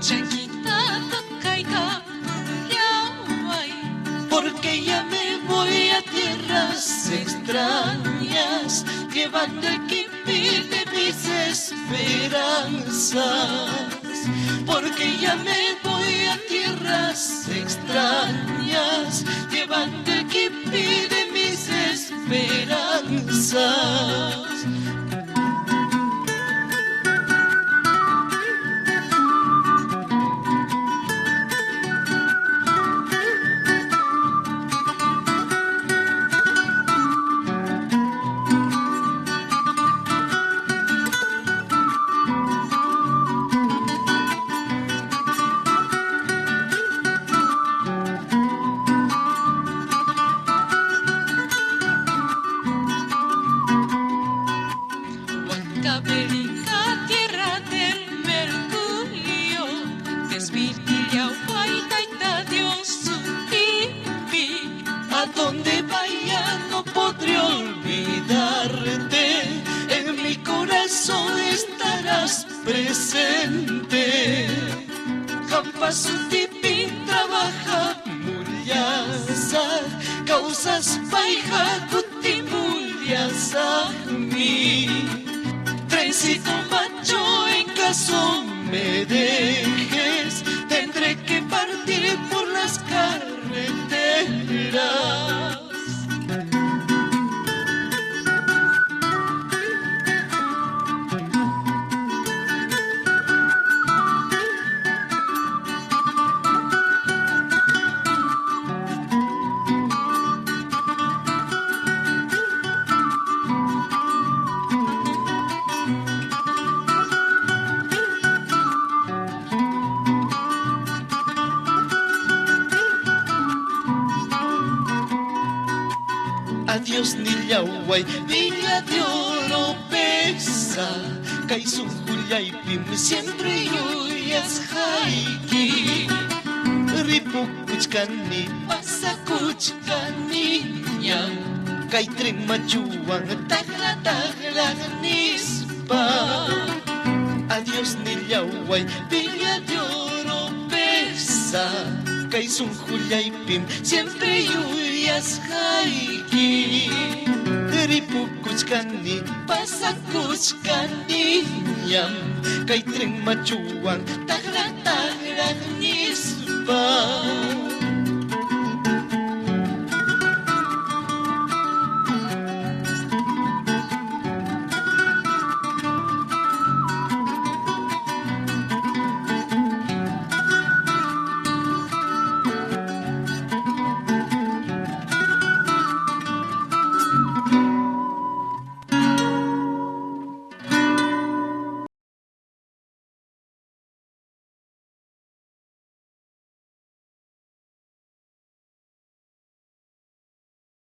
Changuita tocaiga porque ya me voy a tierras extrañas, llevando el kipi de mis esperanzas. Porque ya me voy a tierras extrañas, llevando el kipi de mis esperanzas. Huancavelica, tierra del mercurio, desvitilla, huaytaita, Dios su tipi. A donde vaya no podré olvidarte, en mi corazón estarás presente. Jampa su tipi trabaja mulyasa, causas paija kuti mulyasa mi. Trencito macho, en caso me dejes, tendré que partir por las carreteras. Adiós Nillahuay, Villa de Oropesa, Kaisun Juliaypim, siempre yuyas haiki. Ripukuchkani, pasakuchkani, ñam, Kaitrin machuan, tagla nispa. Adiós Nillahuay, Villa de Oropesa, Kaisun Juliaypim, siempre yuyas haiki. Ripukuchkani, pasakuchkani, ñam, Kaitrin machuan, tagla nispa.